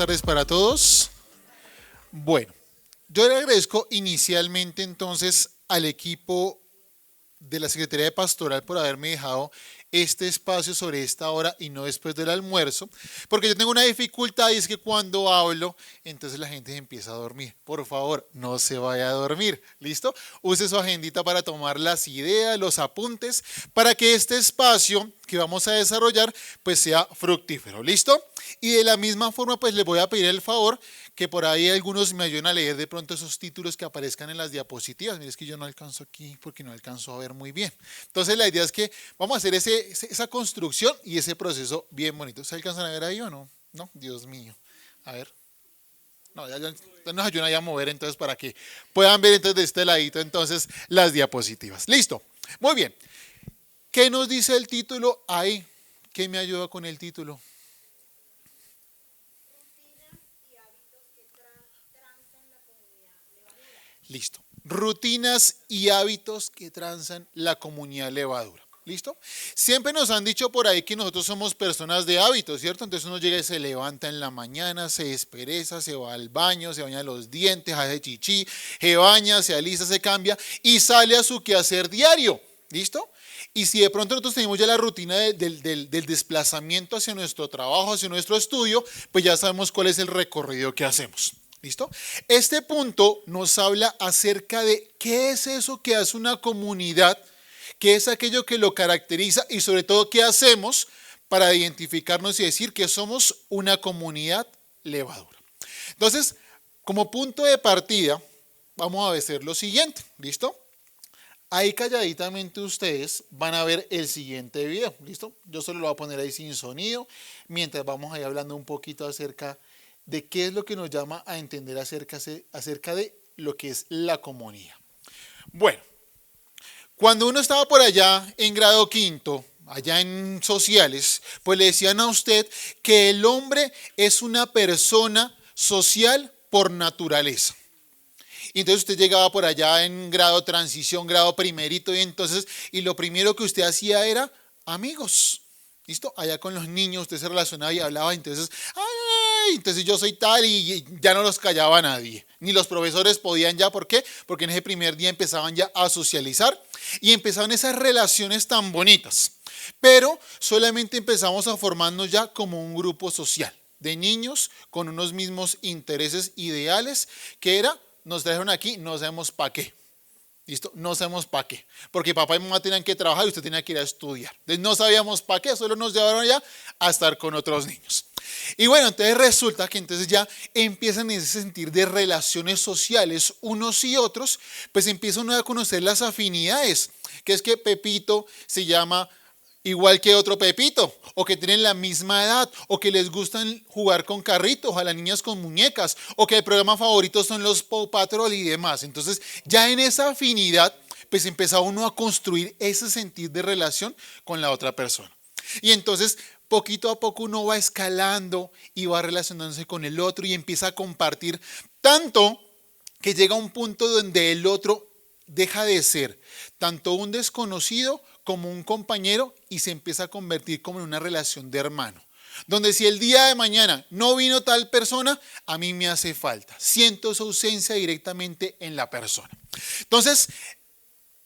tardes para todos. Bueno, yo le agradezco inicialmente entonces al equipo de la Secretaría de Pastoral por haberme dejado este espacio sobre esta hora y no después del almuerzo, porque yo tengo una dificultad y es que cuando hablo, entonces la gente se empieza a dormir. Por favor, no se vaya a dormir, ¿listo? Use su agendita para tomar las ideas, los apuntes, para que este espacio que vamos a desarrollar pues sea fructífero, ¿listo? Y de la misma forma pues les voy a pedir el favor que por ahí algunos me ayuden a leer de pronto esos títulos que aparezcan en las diapositivas. Mira, es que yo no alcanzo aquí porque no alcanzo a ver muy bien. Entonces la idea es que vamos a hacer esa construcción y ese proceso bien bonito. ¿Se alcanzan a ver ahí o no? No, Dios mío. A ver. No, ya nos ayudan a mover entonces para que puedan ver entonces de este ladito entonces las diapositivas. Listo. Muy bien. ¿Qué nos dice el título ahí? ¿Qué me ayuda con el título? Listo. Rutinas y hábitos que transan la comunidad levadura. ¿Listo? Siempre nos han dicho por ahí que nosotros somos personas de hábitos, ¿cierto? Entonces uno llega y se levanta en la mañana, se despereza, se va al baño, se baña los dientes, hace chichi, se baña, se alista, se cambia y sale a su quehacer diario. ¿Listo? Y si de pronto nosotros tenemos ya la rutina del desplazamiento hacia nuestro trabajo, hacia nuestro estudio, pues ya sabemos cuál es el recorrido que hacemos. ¿Listo? Este punto nos habla acerca de qué es eso que hace una comunidad, qué es aquello que lo caracteriza y sobre todo qué hacemos para identificarnos y decir que somos una comunidad levadura. Entonces, como punto de partida, vamos a hacer lo siguiente, ¿listo? Ahí calladitamente ustedes van a ver el siguiente video, ¿listo? Yo solo lo voy a poner ahí sin sonido, mientras vamos ahí hablando un poquito acerca de qué es lo que nos llama a entender acerca de lo que es la comunidad. Bueno, cuando uno estaba por allá en grado quinto, allá en sociales, pues le decían a usted que el hombre es una persona social por naturaleza. Y entonces usted llegaba por allá en grado transición, grado primerito, y lo primero que usted hacía era amigos. ¿Listo? Allá con los niños usted se relacionaba y hablaba, entonces yo soy tal y ya no los callaba nadie. Ni los profesores podían ya, ¿por qué? Porque en ese primer día empezaban ya a socializar y empezaban esas relaciones tan bonitas. Pero solamente empezamos a formarnos ya como un grupo social de niños con unos mismos intereses ideales que era, nos trajeron aquí, no sabemos para qué. ¿Listo? No sabemos para qué. Porque papá y mamá tenían que trabajar y usted tenía que ir a estudiar. Entonces no sabíamos para qué, solo nos llevaron ya a estar con otros niños. Y bueno, entonces resulta que entonces ya empiezan en ese sentir de relaciones sociales unos y otros, pues empieza uno a conocer las afinidades, que es que Pepito se llama igual que otro Pepito, o que tienen la misma edad, o que les gustan jugar con carritos, a las niñas con muñecas, o que el programa favorito son los Paw Patrol y demás. Entonces, ya en esa afinidad, pues empezaba uno a construir ese sentir de relación con la otra persona. Y entonces, poquito a poco uno va escalando y va relacionándose con el otro y empieza a compartir tanto que llega a un punto donde el otro deja de ser tanto un desconocido como un compañero y se empieza a convertir como en una relación de hermano. Donde si el día de mañana no vino tal persona, a mí me hace falta. Siento esa ausencia directamente en la persona. Entonces,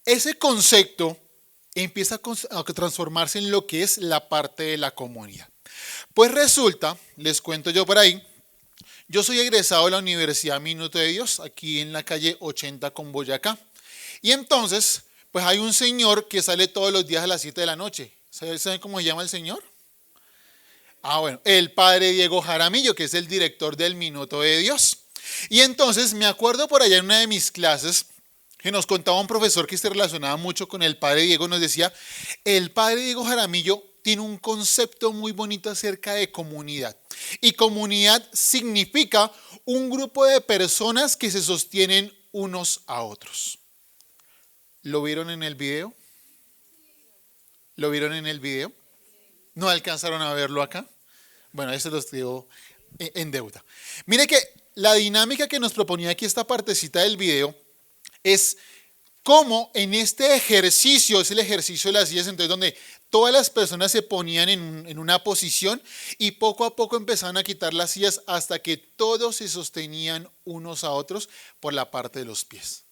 ese concepto empieza a transformarse en lo que es la parte de la comunidad. Pues resulta, les cuento yo por ahí, yo soy egresado de la Universidad Minuto de Dios, aquí en la calle 80 con Boyacá. Y entonces, pues hay un señor que sale todos los días a las 7 de la noche. ¿Saben cómo se llama el señor? Bueno, el padre Diego Jaramillo, que es el director del Minuto de Dios. Y entonces me acuerdo por allá en una de mis clases que nos contaba un profesor que se relacionaba mucho con el padre Diego, nos decía, el padre Diego Jaramillo tiene un concepto muy bonito acerca de comunidad. Y comunidad significa un grupo de personas que se sostienen unos a otros. ¿Lo vieron en el video? ¿Lo vieron en el video? ¿No alcanzaron a verlo acá? Bueno, eso lo estoy en deuda. Mire que la dinámica que nos proponía aquí esta partecita del video es Como en este ejercicio, es el ejercicio de las sillas, entonces donde todas las personas se ponían en una posición y poco a poco empezaban a quitar las sillas hasta que todos se sostenían unos a otros por la parte de los pies.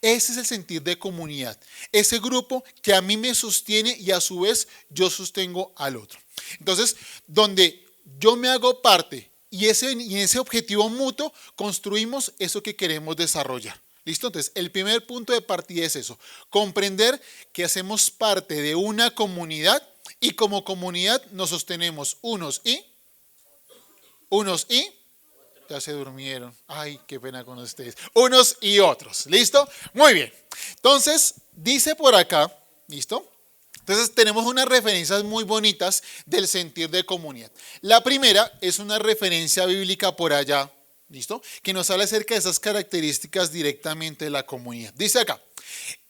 Ese es el sentir de comunidad. Ese grupo que a mí me sostiene y a su vez yo sostengo al otro. Entonces, donde yo me hago parte y en ese objetivo mutuo construimos eso que queremos desarrollar. ¿Listo? Entonces, el primer punto de partida es eso, comprender que hacemos parte de una comunidad y como comunidad nos sostenemos unos y, ya se durmieron, ay, qué pena con ustedes, unos y otros, ¿listo? Muy bien, entonces, dice por acá, ¿listo? Entonces, tenemos unas referencias muy bonitas del sentir de comunidad. La primera es una referencia bíblica por allá, ¿listo? Que nos habla acerca de esas características directamente de la comunidad. Dice acá,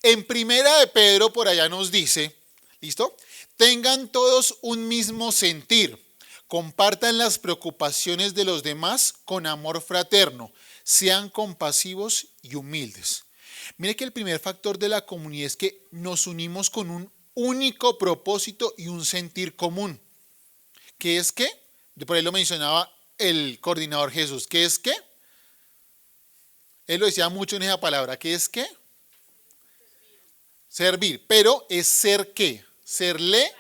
en primera de Pedro por allá nos dice, ¿listo? Tengan todos un mismo sentir, compartan las preocupaciones de los demás con amor fraterno, sean compasivos y humildes. Mire que el primer factor de la comunidad es que nos unimos con un único propósito y un sentir común. ¿Qué es qué? Por ahí lo mencionaba el coordinador Jesús. ¿Qué es qué? Él lo decía mucho en esa palabra. ¿Qué es qué? Servir. Pero es ser qué? Serle.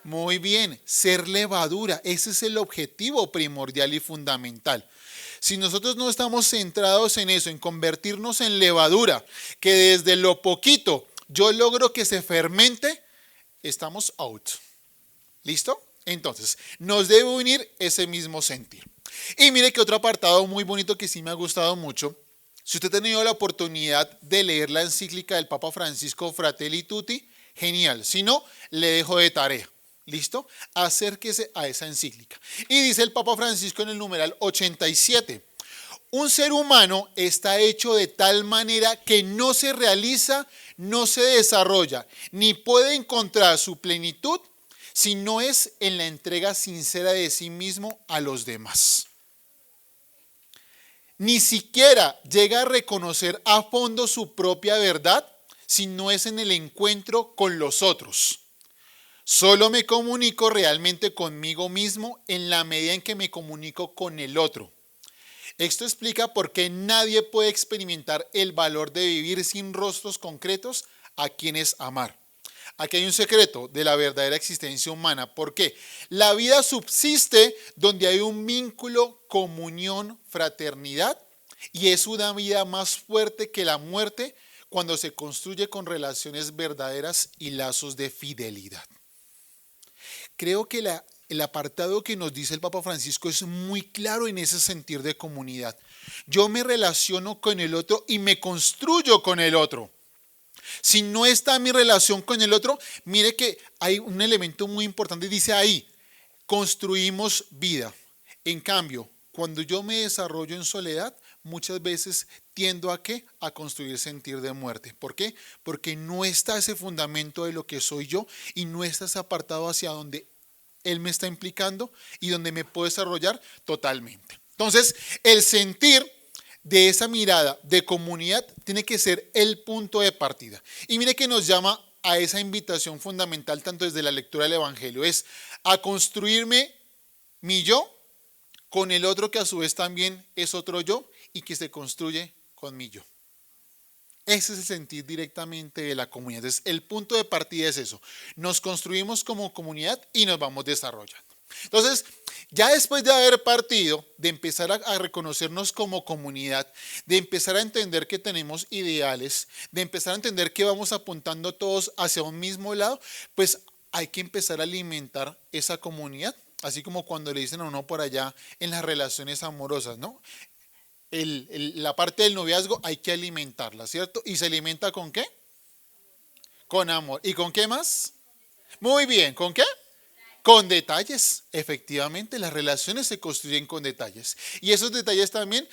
Muy bien. Ser levadura. Ese es el objetivo primordial y fundamental. Si nosotros no estamos centrados en eso, en convertirnos en levadura, que desde lo poquito yo logro que se fermente, estamos out. ¿Listo? Entonces, nos debe unir ese mismo sentir. Y mire que otro apartado muy bonito que sí me ha gustado mucho. Si usted ha tenido la oportunidad de leer la encíclica del Papa Francisco Fratelli Tutti, genial. Si no, le dejo de tarea. ¿Listo? Acérquese a esa encíclica. Y dice el Papa Francisco en el numeral 87. Un ser humano está hecho de tal manera que no se realiza, no se desarrolla, ni puede encontrar su plenitud si no es en la entrega sincera de sí mismo a los demás. Ni siquiera llega a reconocer a fondo su propia verdad si no es en el encuentro con los otros. Solo me comunico realmente conmigo mismo en la medida en que me comunico con el otro. Esto explica por qué nadie puede experimentar el valor de vivir sin rostros concretos a quienes amar. Aquí hay un secreto de la verdadera existencia humana. ¿Por qué? La vida subsiste donde hay un vínculo, comunión, fraternidad, y es una vida más fuerte que la muerte cuando se construye con relaciones verdaderas y lazos de fidelidad. Creo que el apartado que nos dice el Papa Francisco es muy claro en ese sentir de comunidad. Yo me relaciono con el otro y me construyo con el otro. Si no está mi relación con el otro, mire que hay un elemento muy importante, dice ahí, construimos vida. En cambio, cuando yo me desarrollo en soledad, muchas veces tiendo a ¿qué? A construir sentir de muerte. ¿Por qué? Porque no está ese fundamento de lo que soy yo y no está ese apartado hacia donde él me está implicando y donde me puedo desarrollar totalmente. Entonces, el sentir de esa mirada de comunidad tiene que ser el punto de partida. Y mire que nos llama a esa invitación fundamental tanto desde la lectura del Evangelio, es a construirme mi yo con el otro que a su vez también es otro yo y que se construye con mi yo. Ese es el sentir directamente de la comunidad. Entonces, el punto de partida es eso. Nos construimos como comunidad y nos vamos desarrollando. Entonces, ya después de haber partido, de empezar a reconocernos como comunidad, de empezar a entender que tenemos ideales, de empezar a entender que vamos apuntando todos hacia un mismo lado, pues hay que empezar a alimentar esa comunidad. Así como cuando le dicen a uno por allá en las relaciones amorosas, ¿no? La parte del noviazgo hay que alimentarla, ¿cierto? ¿Y se alimenta con qué? Con amor. ¿Y con qué más? Muy bien, ¿con qué? Con detalles. Efectivamente, las relaciones se construyen con detalles. Y esos detalles también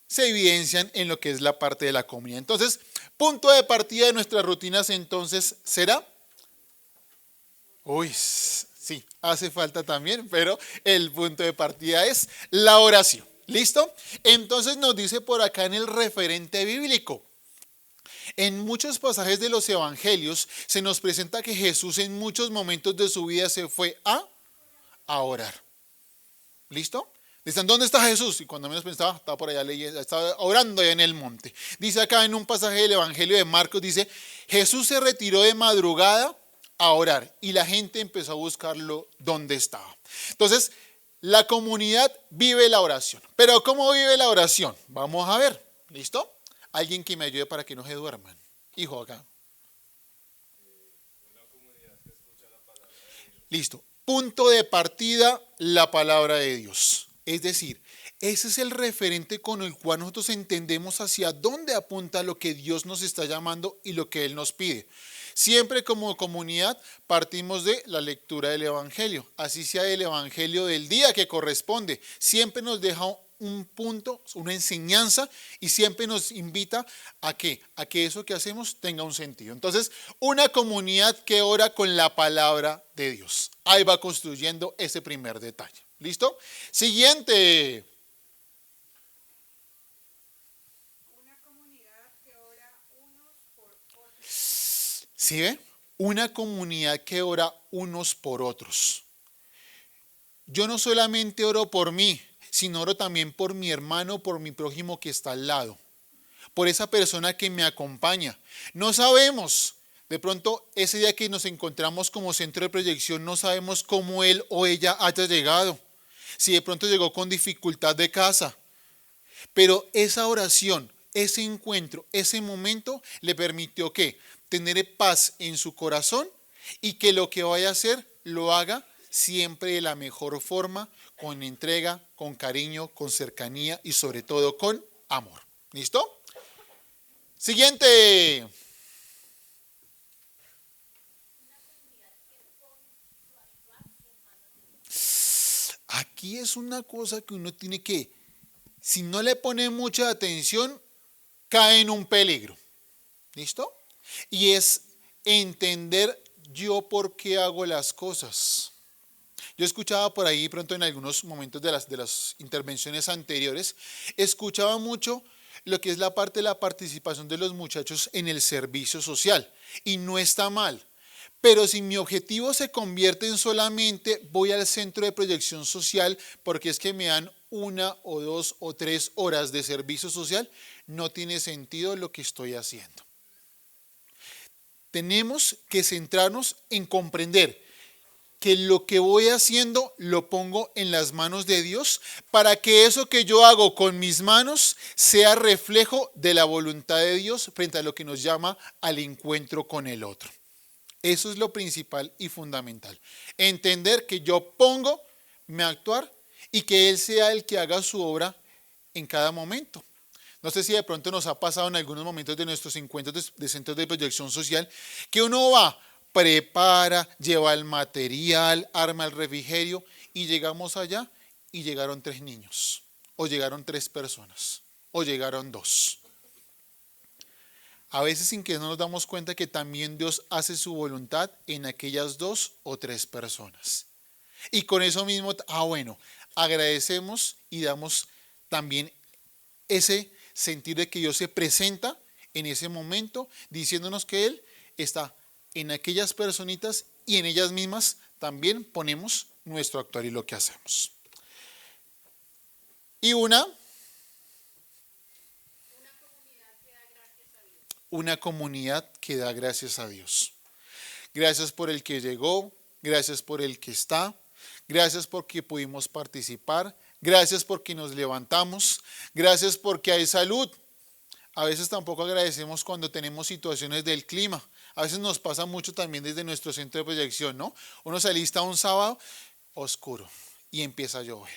se evidencian en lo que es la parte de la comunidad. Entonces, punto de partida de nuestras rutinas entonces será... Uy, sí, hace falta también, pero el punto de partida es la oración. ¿Listo? Entonces nos dice por acá en el referente bíblico. En muchos pasajes de los evangelios se nos presenta que Jesús en muchos momentos de su vida se fue a orar. ¿Listo? Dicen, ¿dónde está Jesús? Y cuando menos pensaba, estaba por allá leyendo, estaba orando allá en el monte. Dice acá en un pasaje del Evangelio de Marcos, dice, Jesús se retiró de madrugada a orar y la gente empezó a buscarlo donde estaba. Entonces, la comunidad vive la oración. Pero ¿cómo vive la oración? Vamos a ver. ¿Listo? Alguien que me ayude para que no se duerman. Hijo acá. Listo. Punto de partida, la palabra de Dios. Es decir, ese es el referente con el cual nosotros entendemos hacia dónde apunta lo que Dios nos está llamando y lo que Él nos pide. Siempre como comunidad partimos de la lectura del Evangelio, así sea el Evangelio del día que corresponde. Siempre nos deja un punto, una enseñanza y siempre nos invita a que eso que hacemos tenga un sentido. Entonces, una comunidad que ora con la palabra de Dios. Ahí va construyendo ese primer detalle. ¿Listo? Siguiente. Una comunidad que ora unos por otros. ¿Sí ve? Una comunidad que ora unos por otros. Yo no solamente oro por mí, sino oro también por mi hermano, por mi prójimo que está al lado, por esa persona que me acompaña. No sabemos, de pronto ese día que nos encontramos como centro de proyección, no sabemos cómo él o ella haya llegado. Si de pronto llegó con dificultad de casa, pero esa oración, ese encuentro, ese momento le permitió que tener paz en su corazón y que lo que vaya a hacer lo haga siempre de la mejor forma, con entrega, con cariño, con cercanía y sobre todo con amor. ¿Listo? Siguiente. Aquí es una cosa que uno tiene que, si no le pone mucha atención, cae en un peligro. ¿Listo? Y es entender yo por qué hago las cosas. Yo escuchaba por ahí pronto en algunos momentos de las intervenciones anteriores, escuchaba mucho lo que es la parte de la participación de los muchachos en el servicio social. Y no está mal. Pero si mi objetivo se convierte en solamente voy al centro de proyección social porque es que me dan 1 o 2 o 3 horas de servicio social, no tiene sentido lo que estoy haciendo. Tenemos que centrarnos en comprender que lo que voy haciendo lo pongo en las manos de Dios para que eso que yo hago con mis manos sea reflejo de la voluntad de Dios frente a lo que nos llama al encuentro con el otro. Eso es lo principal y fundamental. Entender que yo pongo mi actuar y que Él sea el que haga su obra en cada momento. No sé si de pronto nos ha pasado en algunos momentos de nuestros encuentros de centros de proyección social que uno va, prepara, lleva el material, arma el refrigerio y llegamos allá y llegaron 3 niños, o llegaron 3 personas, o llegaron 2. A veces sin que no nos damos cuenta que también Dios hace su voluntad en aquellas 2 o 3 personas. Y con eso mismo, bueno, agradecemos y damos también ese sentir de que Dios se presenta en ese momento, diciéndonos que Él está en aquellas personitas y en ellas mismas también ponemos nuestro actuar y lo que hacemos. Y una comunidad que da gracias a Dios. Gracias por el que llegó, gracias por el que está, gracias porque pudimos participar, gracias porque nos levantamos, gracias porque hay salud. A veces tampoco agradecemos cuando tenemos situaciones del clima. A veces nos pasa mucho también desde nuestro centro de proyección, ¿no? Uno se alista un sábado oscuro y empieza a llover.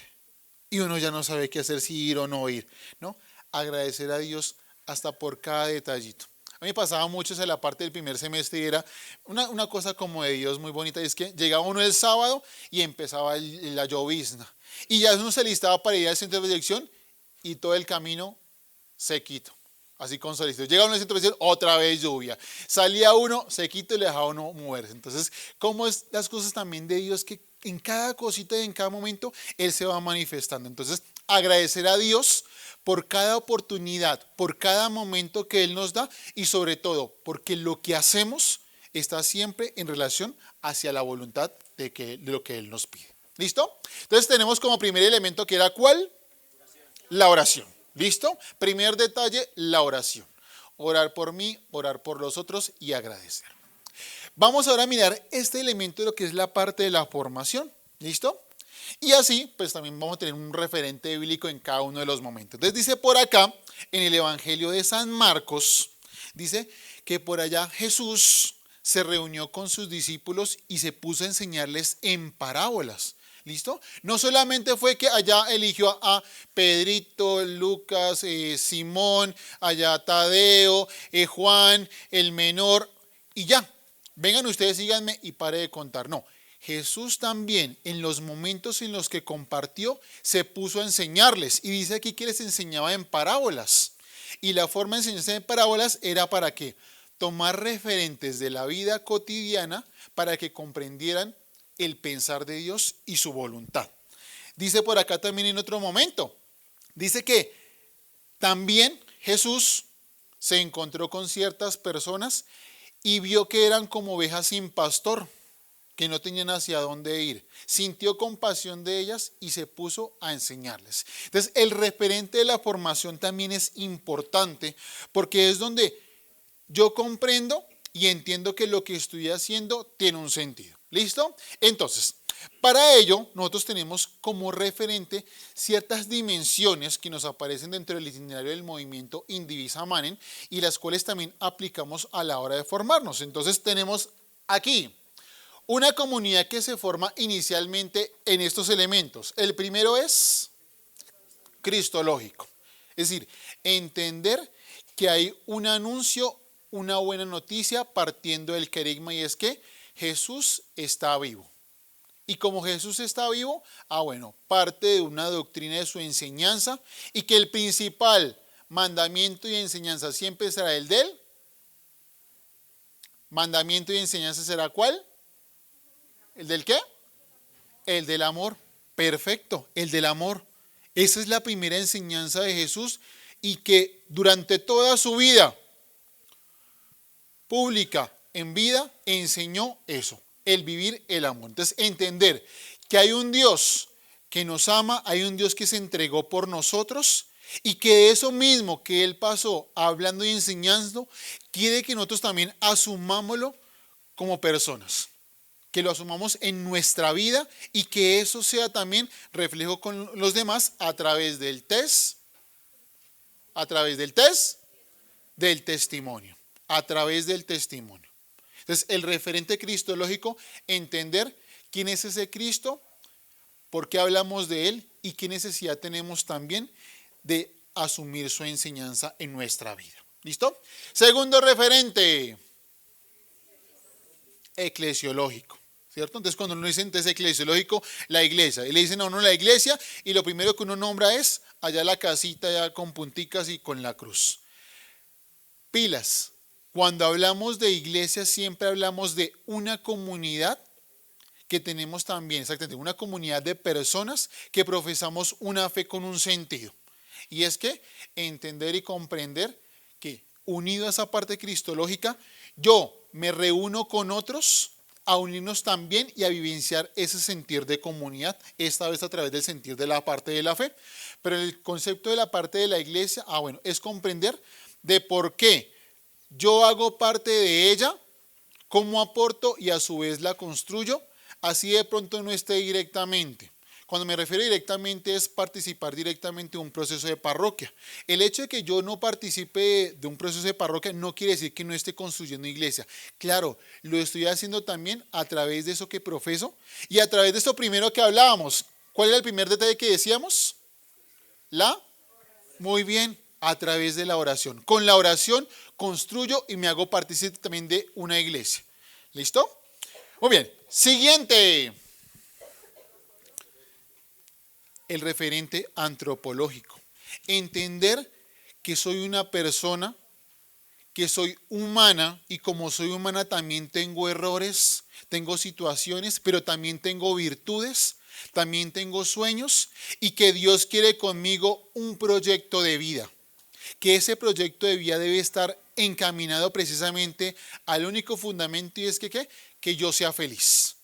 Y uno ya no sabe qué hacer, si ir o no ir, ¿no? Agradecer a Dios hasta por cada detallito. A mí me pasaba mucho en la parte del primer semestre y era una cosa como de Dios muy bonita. Y es que llegaba uno el sábado y empezaba la llovizna. Y ya uno se alistaba para ir al centro de proyección y todo el camino sequito. Así con solicitud. Llega uno al centro de proyección, otra vez lluvia. Salía uno sequito y le dejaba uno moverse. Entonces, ¿cómo es las cosas también de Dios que en cada cosita y en cada momento Él se va manifestando? Entonces, agradecer a Dios por cada oportunidad, por cada momento que Él nos da y sobre todo porque lo que hacemos está siempre en relación hacia la voluntad de lo que Él nos pide. ¿Listo? Entonces tenemos como primer elemento que era ¿cuál? La oración. ¿Listo? Primer detalle, la oración. Orar por mí, orar por los otros y agradecer. Vamos ahora a mirar este elemento de lo que es la parte de la formación. ¿Listo? Y así, pues también vamos a tener un referente bíblico en cada uno de los momentos. Entonces dice por acá, en el Evangelio de San Marcos, dice que por allá Jesús se reunió con sus discípulos y se puso a enseñarles en parábolas. ¿Listo? No solamente fue que allá eligió a Pedrito, Lucas, Simón, allá Tadeo, Juan, el menor, y ya. Vengan ustedes, síganme y pare de contar. No. Jesús también en los momentos en los que compartió se puso a enseñarles y dice aquí que les enseñaba en parábolas y la forma de enseñarse en parábolas era para que tomar referentes de la vida cotidiana para que comprendieran el pensar de Dios y su voluntad. Dice por acá también en otro momento, dice que también Jesús se encontró con ciertas personas y vio que eran como ovejas sin pastor, que no tenían hacia dónde ir. Sintió compasión de ellas y se puso a enseñarles. Entonces, el referente de la formación también es importante porque es donde yo comprendo y entiendo que lo que estoy haciendo tiene un sentido. ¿Listo? Entonces, para ello, nosotros tenemos como referente ciertas dimensiones que nos aparecen dentro del itinerario del movimiento Indivisa Manen y las cuales también aplicamos a la hora de formarnos. Entonces, tenemos aquí una comunidad que se forma inicialmente en estos elementos. El primero es cristológico. Es decir, entender que hay un anuncio, una buena noticia partiendo del querigma y es que Jesús está vivo. Y como Jesús está vivo, parte de una doctrina de su enseñanza y que el principal mandamiento y enseñanza siempre será el de él. Mandamiento y enseñanza será ¿cuál? ¿El del qué? El del amor. Perfecto, el del amor. Esa es la primera enseñanza de Jesús y que durante toda su vida pública, en vida, enseñó eso, el vivir el amor. Entonces, entender que hay un Dios que nos ama, hay un Dios que se entregó por nosotros y que eso mismo que Él pasó hablando y enseñando, quiere que nosotros también asumámoslo como personas. Que lo asumamos en nuestra vida y que eso sea también reflejo con los demás a través del del testimonio, a través del testimonio. Entonces, el referente cristológico, entender quién es ese Cristo, por qué hablamos de él y qué necesidad tenemos también de asumir su enseñanza en nuestra vida. ¿Listo? Segundo referente, eclesiológico. ¿Cierto? Entonces cuando uno dice entonces eclesiológico, la iglesia, y le dicen a uno la iglesia y lo primero que uno nombra es allá la casita ya con punticas y con la cruz. Pilas, cuando hablamos de iglesia siempre hablamos de una comunidad que tenemos también, exactamente, una comunidad de personas que profesamos una fe con un sentido. Y es que entender y comprender que unido a esa parte cristológica, yo me reúno con otros a unirnos también y a vivenciar ese sentir de comunidad, esta vez a través del sentir de la parte de la fe. Pero el concepto de la parte de la iglesia, es comprender de por qué yo hago parte de ella, cómo aporto y a su vez la construyo, así de pronto no esté directamente. Cuando me refiero directamente es participar directamente de un proceso de parroquia. El hecho de que yo no participe de un proceso de parroquia no quiere decir que no esté construyendo iglesia. Claro, lo estoy haciendo también a través de eso que profeso y a través de eso primero que hablábamos. ¿Cuál era el primer detalle que decíamos? Muy bien, a través de la oración. Con la oración construyo y me hago partícipe también de una iglesia. ¿Listo? Muy bien, siguiente. El referente antropológico. Entender que soy una persona, que soy humana y como soy humana también tengo errores, tengo situaciones, pero también tengo virtudes, también tengo sueños y que Dios quiere conmigo un proyecto de vida. Que ese proyecto de vida debe estar encaminado precisamente al único fundamento y es que, ¿qué? Que yo sea feliz.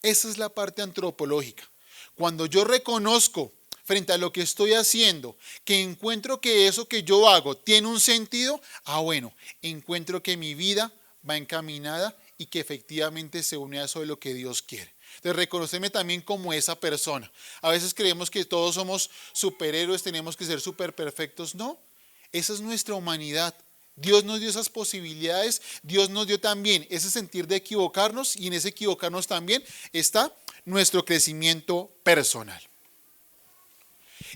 Esa es la parte antropológica. Cuando yo reconozco frente a lo que estoy haciendo, que encuentro que eso que yo hago tiene un sentido, bueno, encuentro que mi vida va encaminada y que efectivamente se une a eso de lo que Dios quiere. Entonces, reconocerme también como esa persona. A veces creemos que todos somos superhéroes, tenemos que ser súper perfectos. No, esa es nuestra humanidad. Dios nos dio esas posibilidades, Dios nos dio también ese sentir de equivocarnos y en ese equivocarnos también está nuestro crecimiento personal.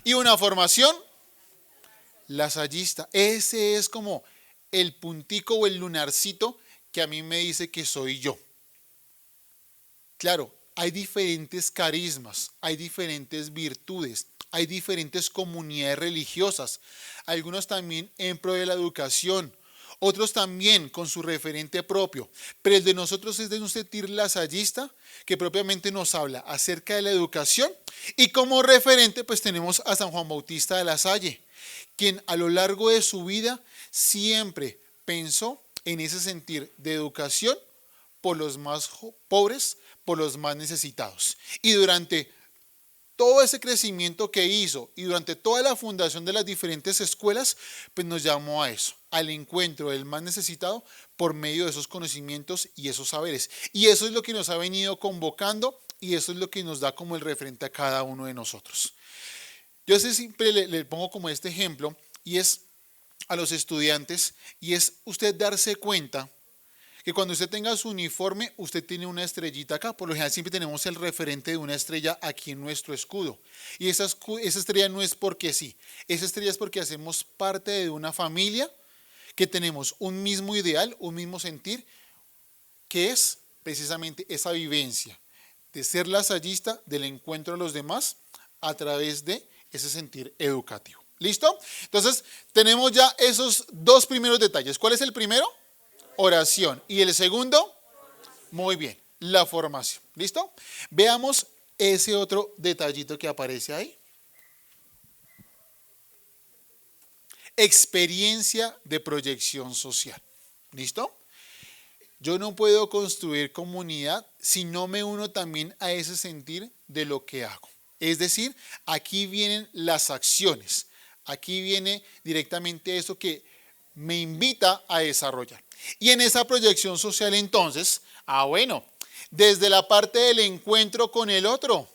Y una formación lasallista. Ese es como el puntico o el lunarcito que a mí me dice que soy yo. Claro, hay diferentes carismas, hay diferentes virtudes, hay diferentes comunidades religiosas, algunos también en pro de la educación, otros también con su referente propio, pero el de nosotros es de un sentir lasallista que propiamente nos habla acerca de la educación y como referente pues tenemos a San Juan Bautista de la Salle, quien a lo largo de su vida siempre pensó en ese sentir de educación por los más pobres, por los más necesitados. Y durante todo ese crecimiento que hizo y durante toda la fundación de las diferentes escuelas, pues nos llamó a eso, al encuentro del más necesitado por medio de esos conocimientos y esos saberes. Y eso es lo que nos ha venido convocando y eso es lo que nos da como el referente a cada uno de nosotros. Yo siempre le pongo como este ejemplo y es a los estudiantes y es usted darse cuenta que cuando usted tenga su uniforme, usted tiene una estrellita acá. Por lo general siempre tenemos el referente de una estrella aquí en nuestro escudo. Y esa estrella no es porque sí. Esa estrella es porque hacemos parte de una familia que tenemos un mismo ideal, un mismo sentir, que es precisamente esa vivencia de ser lasallista, del encuentro a los demás a través de ese sentir educativo. ¿Listo? Entonces, tenemos ya esos dos primeros detalles. ¿Cuál es el primero? Oración. ¿Y el segundo? Muy bien, la formación. ¿Listo? Veamos ese otro detallito que aparece ahí. Experiencia de proyección social. ¿Listo? Yo no puedo construir comunidad si no me uno también a ese sentir de lo que hago. Es decir, aquí vienen las acciones. Aquí viene directamente eso que me invita a desarrollar. Y en esa proyección social entonces, bueno, desde la parte del encuentro con el otro,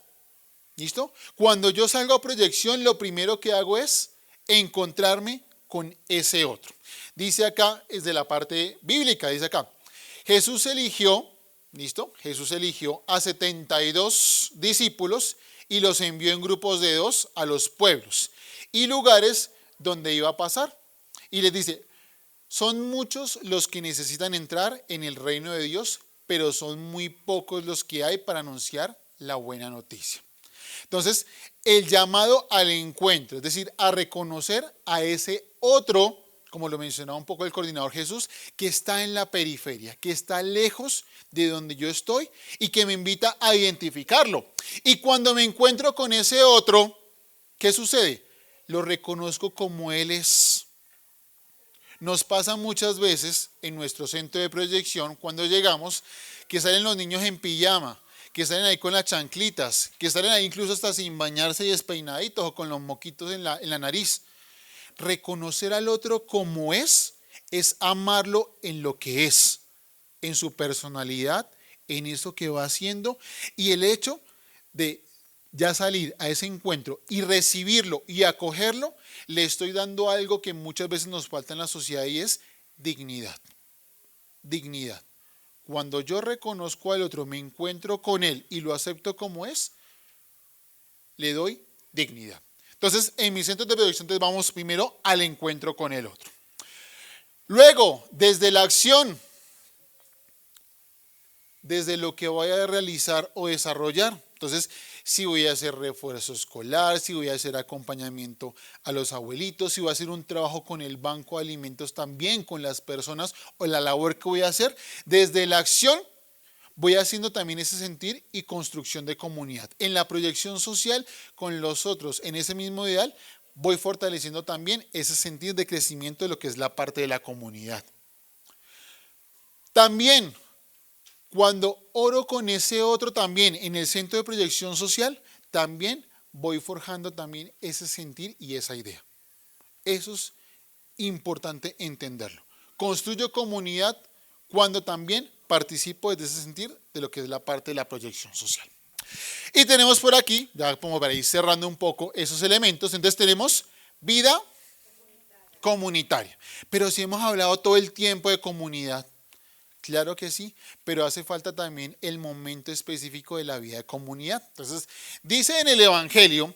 ¿listo? Cuando yo salgo a proyección, lo primero que hago es encontrarme con ese otro. Dice acá, es de la parte bíblica, dice acá, Jesús eligió, ¿listo? Jesús eligió a 72 discípulos y los envió en grupos de 2 a los pueblos y lugares donde iba a pasar. Y les dice, son muchos los que necesitan entrar en el reino de Dios, pero son muy pocos los que hay para anunciar la buena noticia. Entonces, el llamado al encuentro, es decir, a reconocer a ese otro, como lo mencionaba un poco el coordinador Jesús, que está en la periferia, que está lejos de donde yo estoy y que me invita a identificarlo. Y cuando me encuentro con ese otro, ¿qué sucede? Lo reconozco como él es. Nos pasa muchas veces en nuestro centro de proyección cuando llegamos que salen los niños en pijama, que salen ahí con las chanclitas, que salen ahí incluso hasta sin bañarse y despeinaditos o con los moquitos en la nariz. Reconocer al otro como es amarlo en lo que es, en su personalidad, en eso que va haciendo y el hecho de ya salir a ese encuentro y recibirlo y acogerlo, le estoy dando algo que muchas veces nos falta en la sociedad y es dignidad. Dignidad. Cuando yo reconozco al otro, me encuentro con él y lo acepto como es, le doy dignidad. Entonces, en mis centros de proyección vamos primero al encuentro con el otro. Luego, desde la acción, desde lo que voy a realizar o desarrollar. Entonces, si voy a hacer refuerzo escolar, si voy a hacer acompañamiento a los abuelitos, si voy a hacer un trabajo con el banco de alimentos también, con las personas o la labor que voy a hacer, desde la acción voy haciendo también ese sentir y construcción de comunidad. En la proyección social con los otros, en ese mismo ideal, voy fortaleciendo también ese sentir de crecimiento de lo que es la parte de la comunidad. También, cuando oro con ese otro también en el centro de proyección social, también voy forjando también ese sentir y esa idea. Eso es importante entenderlo. Construyo comunidad cuando también participo desde ese sentir de lo que es la parte de la proyección social. Y tenemos por aquí, ya como para ir cerrando un poco esos elementos, entonces tenemos vida comunitaria. Pero si hemos hablado todo el tiempo de comunidad, claro que sí, pero hace falta también el momento específico de la vida de comunidad. Entonces, dice en el Evangelio,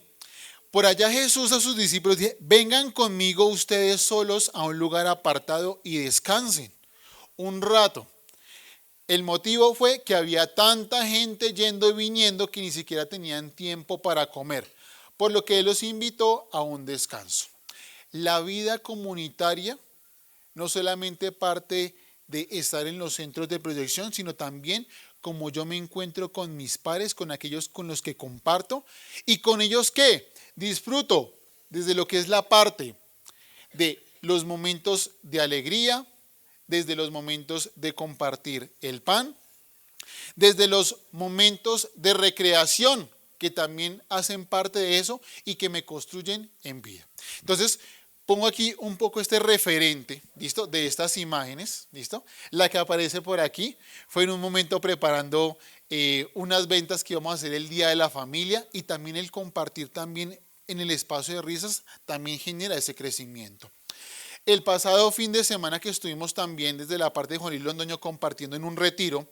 por allá Jesús a sus discípulos dice, vengan conmigo ustedes solos a un lugar apartado y descansen un rato. El motivo fue que había tanta gente yendo y viniendo que ni siquiera tenían tiempo para comer, por lo que Él los invitó a un descanso. La vida comunitaria no solamente parte de estar en los centros de proyección, sino también como yo me encuentro con mis pares, con aquellos con los que comparto y con ellos que disfruto desde lo que es la parte de los momentos de alegría, desde los momentos de compartir el pan, desde los momentos de recreación que también hacen parte de eso y que me construyen en vida. Entonces, pongo aquí un poco este referente, ¿listo? De estas imágenes, ¿listo? La que aparece por aquí fue en un momento preparando unas ventas que íbamos a hacer el Día de la Familia y también el compartir también en el espacio de risas también genera ese crecimiento. El pasado fin de semana que estuvimos también desde la parte de Juan Luis Londoño compartiendo en un retiro,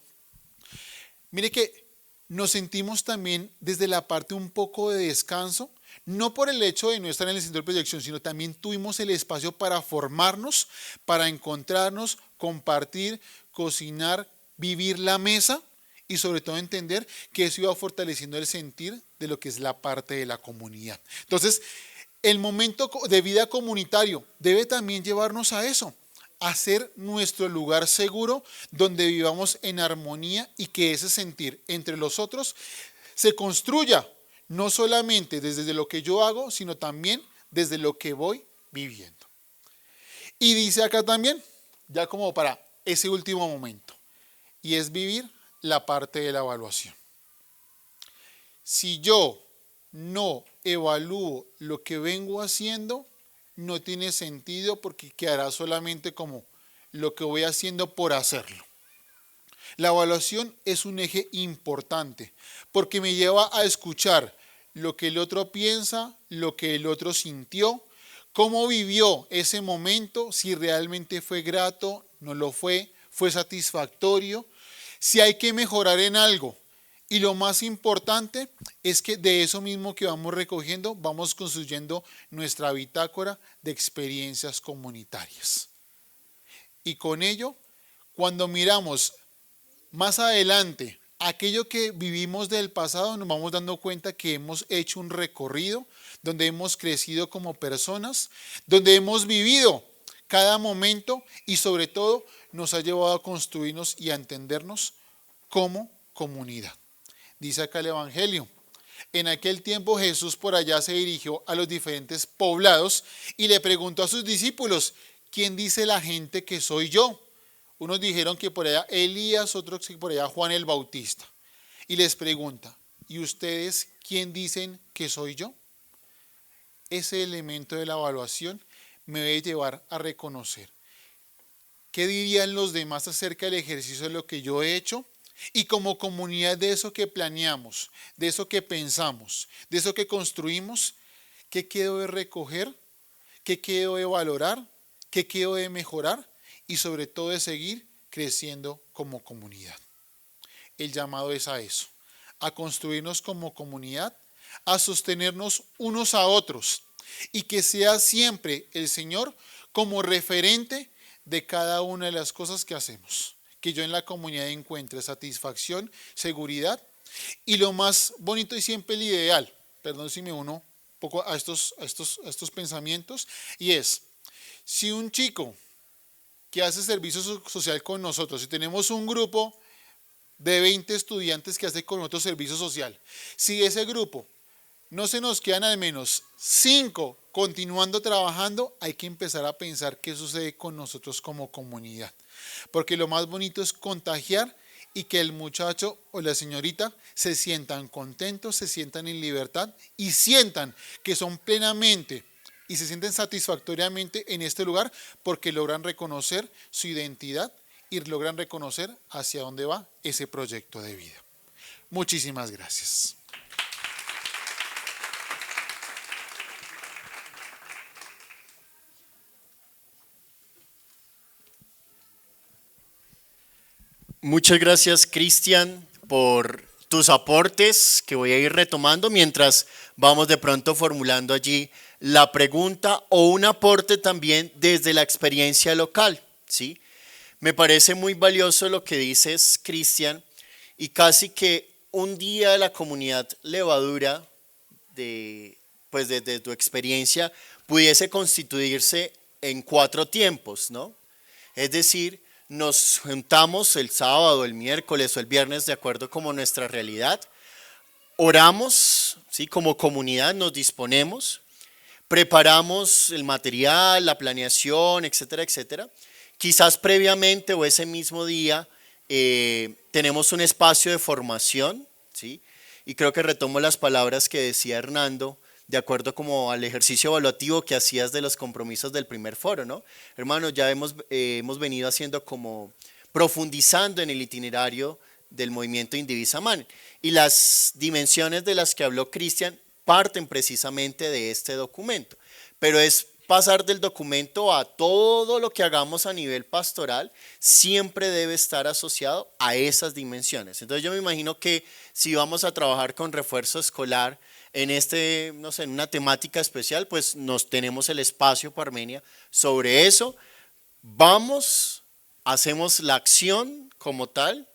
mire que nos sentimos también desde la parte un poco de descanso, no por el hecho de no estar en el centro de proyección, sino también tuvimos el espacio para formarnos, para encontrarnos, compartir, cocinar, vivir la mesa y sobre todo entender que eso iba fortaleciendo el sentir de lo que es la parte de la comunidad. Entonces, el momento de vida comunitario debe también llevarnos a eso, a ser nuestro lugar seguro donde vivamos en armonía y que ese sentir entre los otros se construya no solamente desde lo que yo hago, sino también desde lo que voy viviendo. Y dice acá también, ya como para ese último momento, y es vivir la parte de la evaluación. Si yo no evalúo lo que vengo haciendo, no tiene sentido porque quedará solamente como lo que voy haciendo por hacerlo. La evaluación es un eje importante porque me lleva a escuchar lo que el otro piensa, lo que el otro sintió, cómo vivió ese momento, si realmente fue grato, no lo fue satisfactorio, si hay que mejorar en algo. Y lo más importante es que de eso mismo que vamos recogiendo, vamos construyendo nuestra bitácora de experiencias comunitarias. Y con ello, cuando miramos más adelante aquello que vivimos del pasado, nos vamos dando cuenta que hemos hecho un recorrido donde hemos crecido como personas, donde hemos vivido cada momento y sobre todo nos ha llevado a construirnos y a entendernos como comunidad. Dice acá el Evangelio, en aquel tiempo Jesús por allá se dirigió a los diferentes poblados y le preguntó a sus discípulos, ¿quién dice la gente que soy yo? Unos dijeron que por allá Elías, otros que por allá Juan el Bautista. Y les pregunta, ¿y ustedes quién dicen que soy yo? Ese elemento de la evaluación me debe llevar a reconocer. ¿Qué dirían los demás acerca del ejercicio de lo que yo he hecho? Y como comunidad de eso que planeamos, de eso que pensamos, de eso que construimos, ¿qué quedo de recoger? ¿Qué quedo de valorar? ¿Qué quedo de mejorar? Y sobre todo de seguir creciendo como comunidad. El llamado es a eso, a construirnos como comunidad, a sostenernos unos a otros y que sea siempre el Señor como referente de cada una de las cosas que hacemos. Que yo en la comunidad encuentre satisfacción, seguridad y lo más bonito y siempre el ideal, perdón si me uno un poco a estos pensamientos, y es, si un chico que hace servicio social con nosotros, si tenemos un grupo de 20 estudiantes que hace con otro servicio social. Si de ese grupo no se nos quedan al menos 5 continuando trabajando, hay que empezar a pensar qué sucede con nosotros como comunidad. Porque lo más bonito es contagiar y que el muchacho o la señorita se sientan contentos, se sientan en libertad y sientan que son plenamente y se sienten satisfactoriamente en este lugar porque logran reconocer su identidad y logran reconocer hacia dónde va ese proyecto de vida. Muchísimas gracias. Muchas gracias, Cristian, por tus aportes que voy a ir retomando mientras vamos de pronto formulando allí la pregunta o un aporte también desde la experiencia local, ¿sí? Me parece muy valioso lo que dices, Cristian, y casi que un día de la comunidad Levadura, pues desde tu experiencia, pudiese constituirse en 4 tiempos, ¿no? Es decir, nos juntamos el sábado, el miércoles o el viernes de acuerdo como nuestra realidad, oramos, ¿sí? Como comunidad nos disponemos, preparamos el material, la planeación, etcétera, etcétera. Quizás previamente o ese mismo día tenemos un espacio de formación, ¿sí? Y creo que retomo las palabras que decía Hernando, de acuerdo como al ejercicio evaluativo que hacías de los compromisos del primer foro, ¿no? Hermano, ya hemos venido haciendo como profundizando en el itinerario del movimiento Indivisa Man. Y las dimensiones de las que habló Cristian parten precisamente de este documento. Pero es pasar del documento a todo lo que hagamos a nivel pastoral, siempre debe estar asociado a esas dimensiones. Entonces yo me imagino que si vamos a trabajar con refuerzo escolar, no sé, en una temática especial, pues nos tenemos el espacio Parmenia. Sobre eso vamos, hacemos la acción como tal,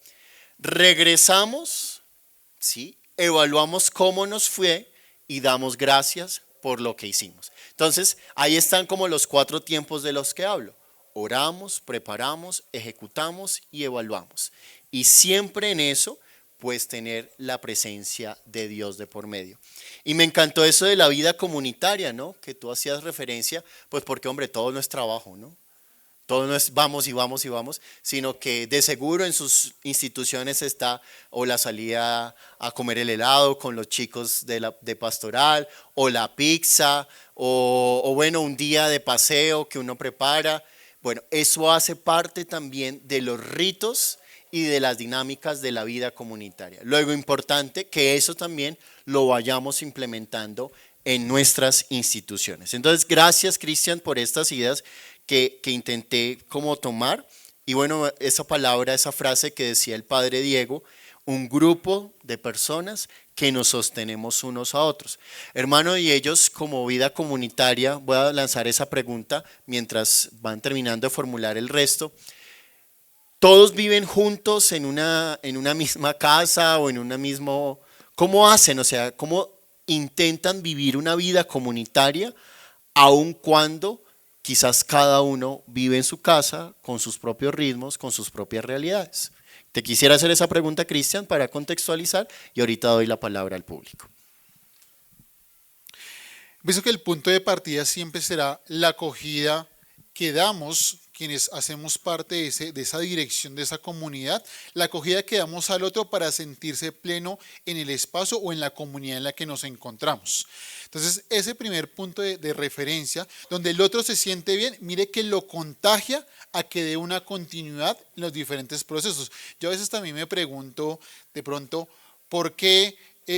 regresamos, ¿sí? Evaluamos cómo nos fue y damos gracias por lo que hicimos. Entonces, ahí están como los 4 tiempos de los que hablo. Oramos, preparamos, ejecutamos y evaluamos. Y siempre en eso, pues tener la presencia de Dios de por medio. Y me encantó eso de la vida comunitaria, ¿no? Que tú hacías referencia, pues porque, hombre, todo no es trabajo, ¿no? Todo no es vamos y vamos y vamos, sino que de seguro en sus instituciones está o la salida a comer el helado con los chicos de pastoral, o la pizza, o bueno, un día de paseo que uno prepara. Bueno, eso hace parte también de los ritos y de las dinámicas de la vida comunitaria. Luego, importante que eso también lo vayamos implementando en nuestras instituciones. Entonces, gracias, Cristian, por estas ideas que intenté como tomar. Y bueno, esa palabra, esa frase que decía el padre Diego, un grupo de personas que nos sostenemos unos a otros. Hermano, y ellos como vida comunitaria, voy a lanzar esa pregunta mientras van terminando de formular el resto. ¿Todos viven juntos en una misma casa o en una misma... ¿Cómo hacen? O sea, ¿cómo intentan vivir una vida comunitaria aun cuando quizás cada uno vive en su casa con sus propios ritmos, con sus propias realidades? Te quisiera hacer esa pregunta, Cristian, para contextualizar y ahorita doy la palabra al público. Pienso que el punto de partida siempre será la acogida que damos quienes hacemos parte de esa dirección, de esa comunidad, la acogida que damos al otro para sentirse pleno en el espacio o en la comunidad en la que nos encontramos. Entonces, ese primer punto de referencia, donde el otro se siente bien, mire que lo contagia a que dé una continuidad en los diferentes procesos. Yo a veces también me pregunto de pronto, ¿por qué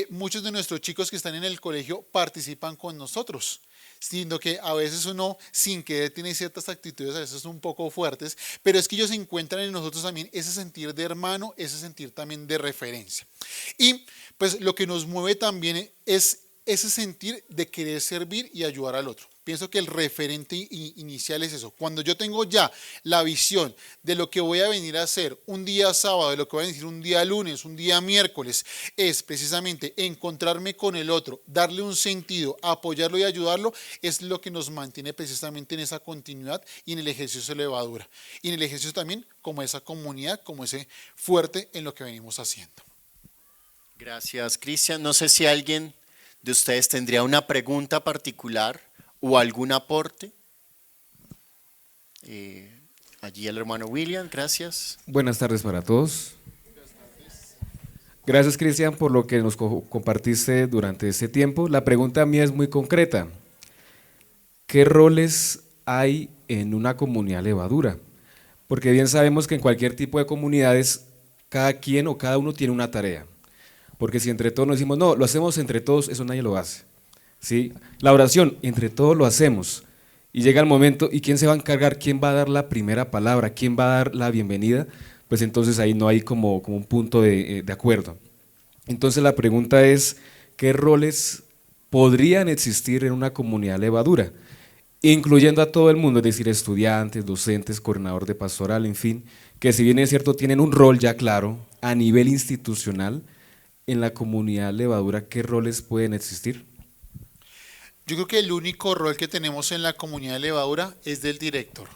muchos de nuestros chicos que están en el colegio participan con nosotros? Siendo que a veces uno sin querer tiene ciertas actitudes a veces un poco fuertes, pero es que ellos encuentran en nosotros también ese sentir de hermano, ese sentir también de referencia. Y pues lo que nos mueve también es ese sentir de querer servir y ayudar al otro. Pienso que el referente inicial es eso. Cuando yo tengo ya la visión de lo que voy a venir a hacer un día sábado, de lo que voy a decir un día lunes, un día miércoles, es precisamente encontrarme con el otro, darle un sentido, apoyarlo y ayudarlo, es lo que nos mantiene precisamente en esa continuidad y en el ejercicio de levadura. Y en el ejercicio también como esa comunidad, como ese fuerte en lo que venimos haciendo. Gracias, Cristian. No sé si alguien de ustedes tendría una pregunta particular o algún aporte. Allí el hermano William, gracias. Buenas tardes para todos. Gracias, Cristian, por lo que nos compartiste durante este tiempo. La pregunta mía es muy concreta. ¿Qué roles hay en una comunidad levadura? Porque bien sabemos que en cualquier tipo de comunidades, cada quien o cada uno tiene una tarea. Porque si entre todos nos decimos, no, lo hacemos entre todos, eso nadie lo hace. ¿Sí? La oración, entre todos lo hacemos. Y llega el momento, ¿y quién se va a encargar? ¿Quién va a dar la primera palabra? ¿Quién va a dar la bienvenida? Pues entonces ahí no hay como un punto de acuerdo. Entonces la pregunta es, ¿qué roles podrían existir en una comunidad levadura? Incluyendo a todo el mundo, es decir, estudiantes, docentes, coordinador de pastoral, en fin, que si bien es cierto tienen un rol ya claro a nivel institucional, en la comunidad levadura, ¿qué roles pueden existir? Yo creo que el único rol que tenemos en la comunidad de levadura es del director.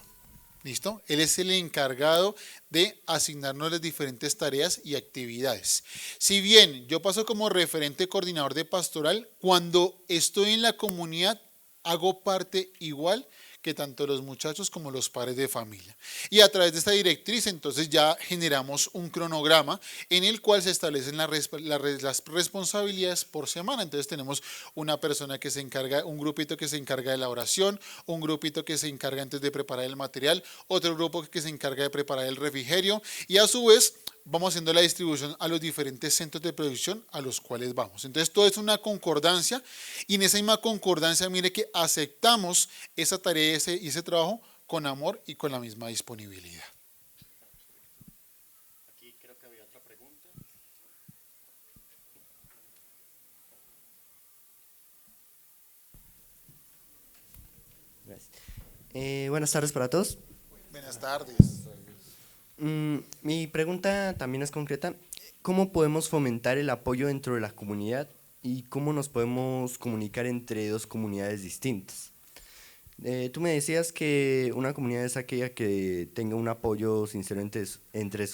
¿Listo? Él es el encargado de asignarnos las diferentes tareas y actividades. Si bien yo paso como referente coordinador de pastoral, cuando estoy en la comunidad hago parte igual que tanto los muchachos como los padres de familia. Y a través de esta directriz entonces ya generamos un cronograma en el cual se establecen las responsabilidades por semana. Entonces tenemos una persona que se encarga, un grupito que se encarga de la oración, un grupito que se encarga antes de preparar el material, otro grupo que se encarga de preparar el refrigerio y a su vez vamos haciendo la distribución a los diferentes centros de producción a los cuales vamos. Entonces todo es una concordancia y en esa misma concordancia mire que aceptamos esa tarea y ese trabajo con amor y con la misma disponibilidad. Aquí creo que había otra pregunta. Gracias. Buenas tardes para todos. Buenas tardes. Mi pregunta también es concreta. ¿Cómo podemos fomentar el apoyo dentro de la comunidad y cómo nos podemos comunicar entre dos comunidades distintas? Tú me decías que una comunidad es aquella que tenga un apoyo sincero entre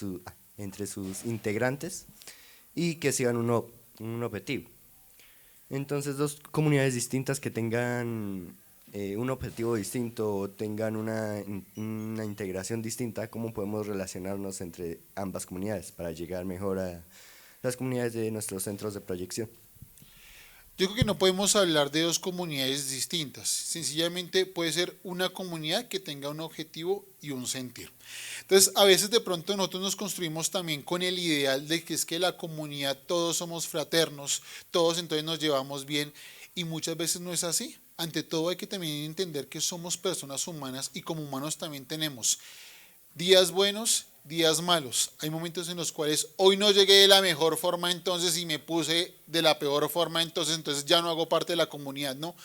sus integrantes y que sigan un objetivo. Entonces, dos comunidades distintas que tengan un objetivo distinto o tengan una integración distinta, ¿cómo podemos relacionarnos entre ambas comunidades para llegar mejor a las comunidades de nuestros centros de proyección? Yo creo que no podemos hablar de dos comunidades distintas, sencillamente puede ser una comunidad que tenga un objetivo y un sentir. Entonces, a veces de pronto nosotros nos construimos también con el ideal de que es que la comunidad todos somos fraternos, todos entonces nos llevamos bien y muchas veces no es así. Ante todo hay que también entender que somos personas humanas y como humanos también tenemos días buenos, días malos. Hay momentos en los cuales hoy no llegué de la mejor forma entonces y me puse de la peor forma entonces ya no hago parte de la comunidad. No,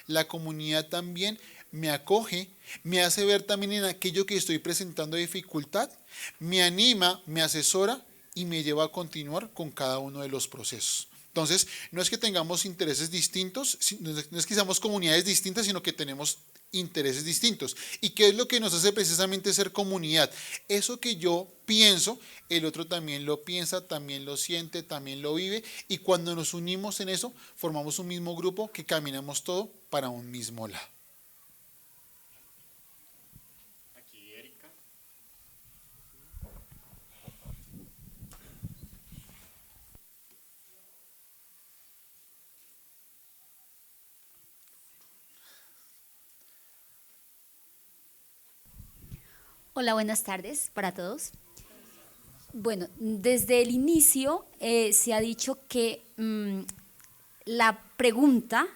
la comunidad también me acoge, me hace ver también en aquello que estoy presentando dificultad, me anima, me asesora y me lleva a continuar con cada uno de los procesos. Entonces, no es que tengamos intereses distintos, no es que seamos comunidades distintas, sino que tenemos intereses distintos. ¿Y qué es lo que nos hace precisamente ser comunidad? Eso que yo pienso, el otro también lo piensa, también lo siente, también lo vive, y cuando nos unimos en eso, formamos un mismo grupo que caminamos todo para un mismo lado. Aquí Erika. Hola, buenas tardes para todos. Bueno, desde el inicio se ha dicho que la pregunta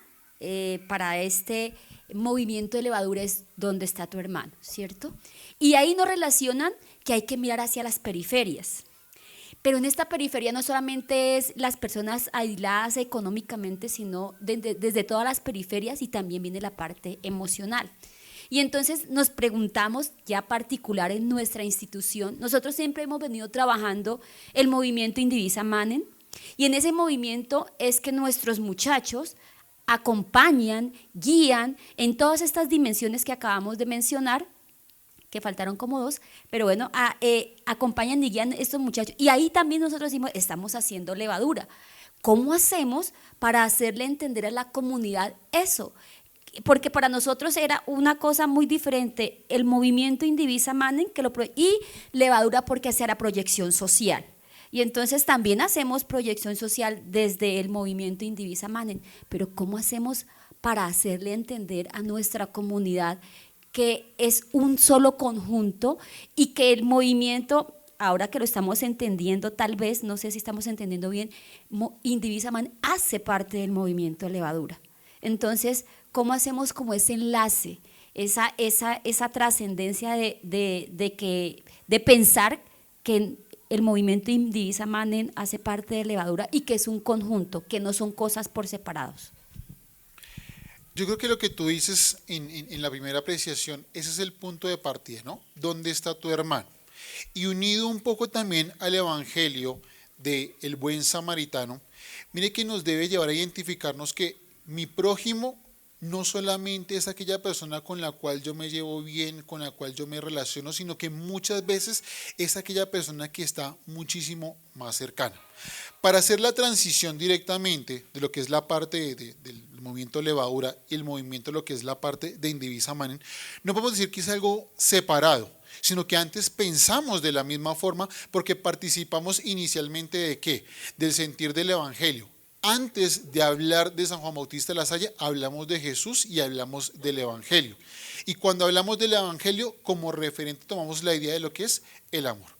para este movimiento de levadura es ¿dónde está tu hermano? ¿Cierto? Y ahí nos relacionan que hay que mirar hacia las periferias. Pero en esta periferia no solamente es las personas aisladas económicamente, sino desde todas las periferias, y también viene la parte emocional. Y entonces nos preguntamos, ya particular en nuestra institución, nosotros siempre hemos venido trabajando el movimiento Indivisa Manen, y en ese movimiento es que nuestros muchachos acompañan, guían en todas estas dimensiones que acabamos de mencionar, que faltaron como 2, pero bueno, acompañan y guían a estos muchachos. Y ahí también nosotros decimos, estamos haciendo levadura. ¿Cómo hacemos para hacerle entender a la comunidad eso? Porque para nosotros era una cosa muy diferente el movimiento Indivisa Manen y levadura, porque hacía la proyección social. Y entonces también hacemos proyección social desde el movimiento Indivisa Manen, pero ¿cómo hacemos para hacerle entender a nuestra comunidad que es un solo conjunto y que el movimiento, ahora que lo estamos entendiendo, tal vez, no sé si estamos entendiendo bien, Indivisa Manen hace parte del movimiento de levadura? Entonces, ¿cómo hacemos como ese enlace, esa trascendencia de pensar que el movimiento Indivisa Manen hace parte de levadura y que es un conjunto, que no son cosas por separados? Yo creo que lo que tú dices en la primera apreciación, ese es el punto de partida, ¿no? ¿Dónde está tu hermano? Y unido un poco también al evangelio del buen samaritano, mire que nos debe llevar a identificarnos que mi prójimo no solamente es aquella persona con la cual yo me llevo bien, con la cual yo me relaciono, sino que muchas veces es aquella persona que está muchísimo más cercana. Para hacer la transición directamente de lo que es la parte del movimiento levadura y el movimiento lo que es la parte de Indivisa Manen, no podemos decir que es algo separado, sino que antes pensamos de la misma forma porque participamos inicialmente ¿de qué? Del sentir del evangelio. Antes de hablar de San Juan Bautista de la Salle, hablamos de Jesús y hablamos del evangelio. Y cuando hablamos del evangelio, como referente tomamos la idea de lo que es el amor.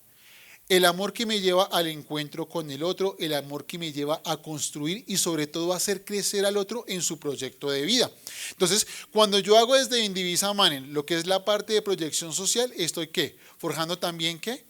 El amor que me lleva al encuentro con el otro, el amor que me lleva a construir y sobre todo a hacer crecer al otro en su proyecto de vida. Entonces, cuando yo hago desde Indivisa Manen lo que es la parte de proyección social, estoy ¿qué? Forjando también ¿qué?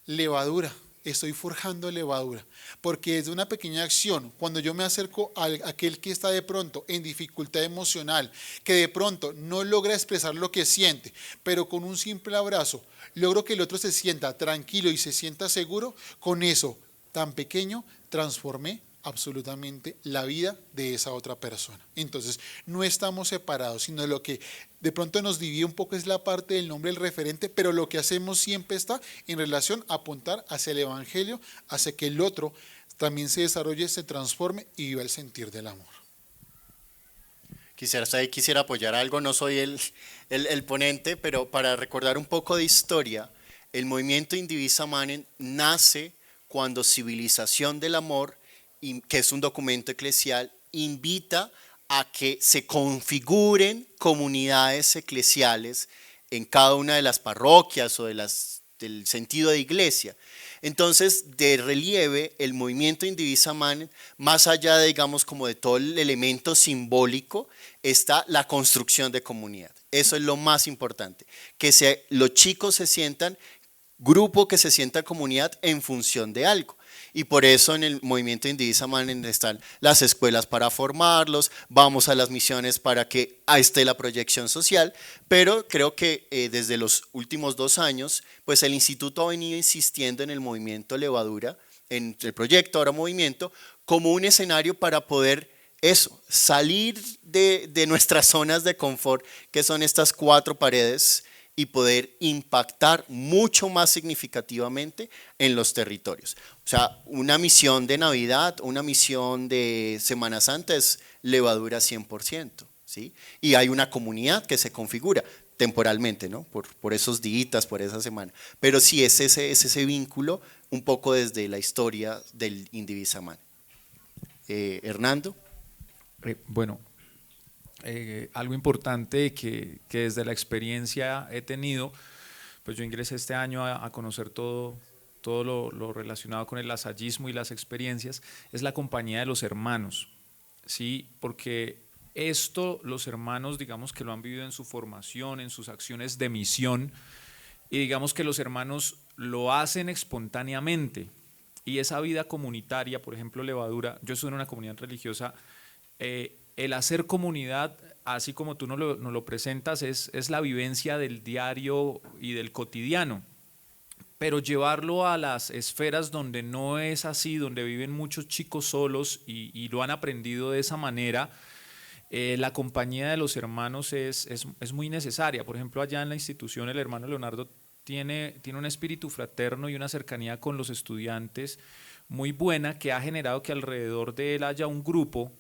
Levadura. Estoy forjando levadura, porque es una pequeña acción, cuando yo me acerco a aquel que está de pronto en dificultad emocional, que de pronto no logra expresar lo que siente, pero con un simple abrazo logro que el otro se sienta tranquilo y se sienta seguro, con eso tan pequeño transformé absolutamente la vida de esa otra persona. Entonces, no estamos separados, sino lo que de pronto nos divide un poco es la parte del nombre del referente, pero lo que hacemos siempre está en relación a apuntar hacia el evangelio, hacia que el otro también se desarrolle, se transforme y viva el sentir del amor. Quisiera apoyar algo, no soy el ponente, pero para recordar un poco de historia, el movimiento Indivisa Manen nace cuando Civilización del Amor, que es un documento eclesial, invita a que se configuren comunidades eclesiales en cada una de las parroquias o del sentido de iglesia. Entonces, de relieve, el movimiento Indivisa Manen, más allá de, digamos, como de todo el elemento simbólico, está la construcción de comunidad. Eso es lo más importante, que los chicos se sientan, grupo que se sienta comunidad en función de algo. Y por eso en el movimiento Indivisa Manen están las escuelas para formarlos, vamos a las misiones para que esté la proyección social, pero creo que desde los últimos 2 años, pues el instituto ha venido insistiendo en el movimiento Levadura, en el proyecto ahora movimiento, como un escenario para poder salir de nuestras zonas de confort, que son estas 4 paredes, y poder impactar mucho más significativamente en los territorios. O sea, una misión de Navidad, una misión de Semana Santa es levadura 100%, ¿sí? Y hay una comunidad que se configura temporalmente, ¿no? Por esos días, por esa semana. Pero sí es ese vínculo un poco desde la historia del Indivisa Manen. Hernando. Bueno, algo importante que desde la experiencia he tenido, pues yo ingresé este año a conocer todo lo relacionado con el lasallismo y las experiencias, es la compañía de los hermanos, ¿sí? Porque esto los hermanos, digamos que lo han vivido en su formación, en sus acciones de misión, y digamos que los hermanos lo hacen espontáneamente, y esa vida comunitaria, por ejemplo, Levadura, yo estuve en una comunidad religiosa, el hacer comunidad, así como tú nos lo presentas, es la vivencia del diario y del cotidiano, pero llevarlo a las esferas donde no es así, donde viven muchos chicos solos y lo han aprendido de esa manera, la compañía de los hermanos es muy necesaria. Por ejemplo, allá en la institución el hermano Leonardo tiene un espíritu fraterno y una cercanía con los estudiantes muy buena, que ha generado que alrededor de él haya un grupo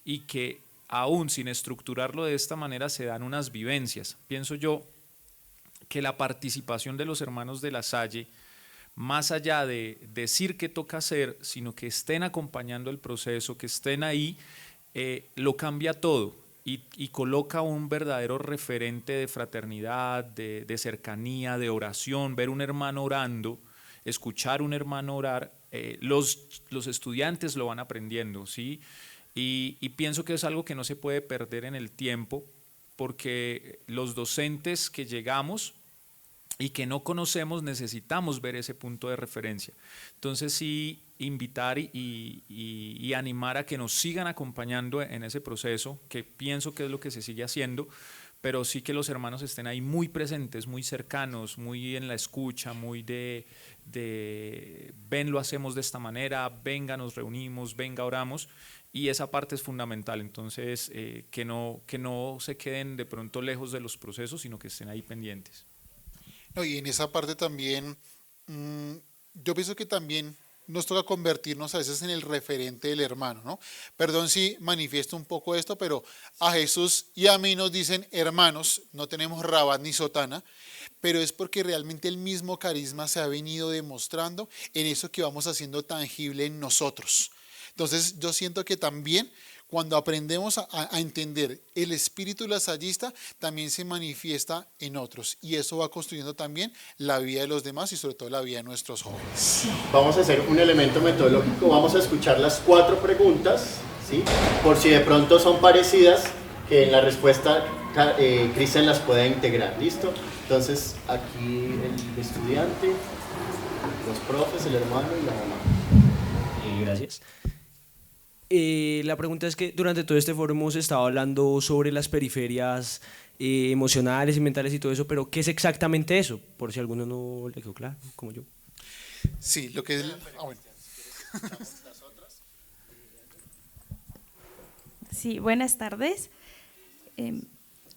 y que aún sin estructurarlo de esta manera se dan unas vivencias. Pienso yo que la participación de los hermanos de La Salle, más allá de decir qué toca hacer, sino que estén acompañando el proceso, que estén ahí, lo cambia todo y coloca un verdadero referente de fraternidad, de cercanía, de oración, ver un hermano orando, escuchar un hermano orar, los estudiantes lo van aprendiendo, ¿sí? Y pienso que es algo que no se puede perder en el tiempo, porque los docentes que llegamos y que no conocemos necesitamos ver ese punto de referencia. Entonces sí, invitar y animar a que nos sigan acompañando en ese proceso, que pienso que es lo que se sigue haciendo, pero sí que los hermanos estén ahí muy presentes, muy cercanos, muy en la escucha, muy ven, lo hacemos de esta manera, venga, nos reunimos, venga, oramos, y esa parte es fundamental. Entonces, que no se queden de pronto lejos de los procesos, sino que estén ahí pendientes. No, y en esa parte también, yo pienso que también nos toca convertirnos a veces en el referente del hermano, ¿no? Perdón si manifiesto un poco esto, pero a Jesús y a mí nos dicen hermanos, no tenemos rabat ni sotana, pero es porque realmente el mismo carisma se ha venido demostrando en eso que vamos haciendo tangible en nosotros. Entonces yo siento que también cuando aprendemos a entender el espíritu lasallista, también se manifiesta en otros. Y eso va construyendo también la vida de los demás y sobre todo la vida de nuestros jóvenes. Vamos a hacer un elemento metodológico. Vamos a escuchar las 4 preguntas, ¿sí? Por si de pronto son parecidas, que en la respuesta Cristian las pueda integrar. ¿Listo? Entonces, aquí el estudiante, los profes, el hermano y la mamá. Gracias. La pregunta es que durante todo este foro hemos estado hablando sobre las periferias emocionales y mentales y todo eso, pero ¿qué es exactamente eso? Por si a alguno no le quedó claro, como yo. Sí, lo que es... bueno. Sí, buenas tardes.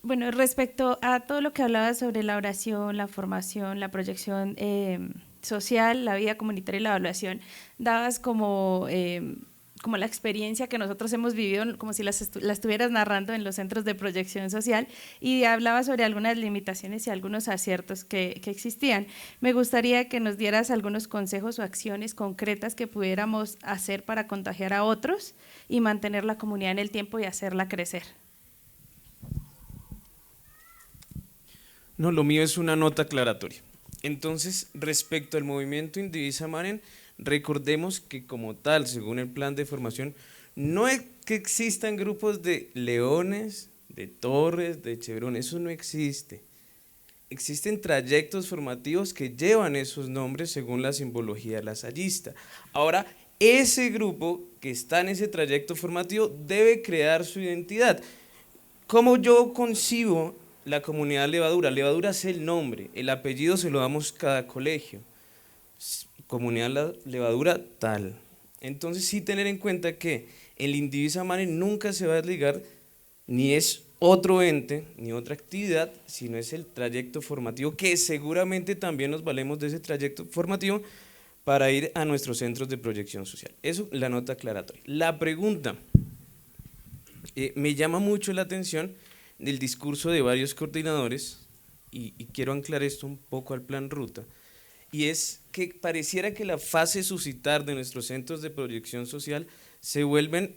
Bueno, respecto a todo lo que hablaba sobre la oración, la formación, la proyección social, la vida comunitaria y la evaluación, dabas como la experiencia que nosotros hemos vivido, como si la estuvieras narrando en los centros de proyección social, y hablaba sobre algunas limitaciones y algunos aciertos que existían. Me gustaría que nos dieras algunos consejos o acciones concretas que pudiéramos hacer para contagiar a otros y mantener la comunidad en el tiempo y hacerla crecer. No, lo mío es una nota aclaratoria. Entonces, respecto al movimiento Indivisa Maren, recordemos que como tal, según el plan de formación, no es que existan grupos de leones, de torres, de chevrones, eso no existe. Existen trayectos formativos que llevan esos nombres según la simbología lasallista. Ahora, ese grupo que está en ese trayecto formativo debe crear su identidad. ¿Cómo yo concibo la comunidad Levadura? Levadura es el nombre, el apellido se lo damos cada colegio. Comunidad Levadura tal. Entonces sí tener en cuenta que el Indivisa Maren nunca se va a desligar, ni es otro ente, ni otra actividad, sino es el trayecto formativo, que seguramente también nos valemos de ese trayecto formativo para ir a nuestros centros de proyección social. Eso, la nota aclaratoria. La pregunta, me llama mucho la atención del discurso de varios coordinadores, y quiero anclar esto un poco al plan ruta, y es que pareciera que la fase suscitar de nuestros centros de proyección social se vuelven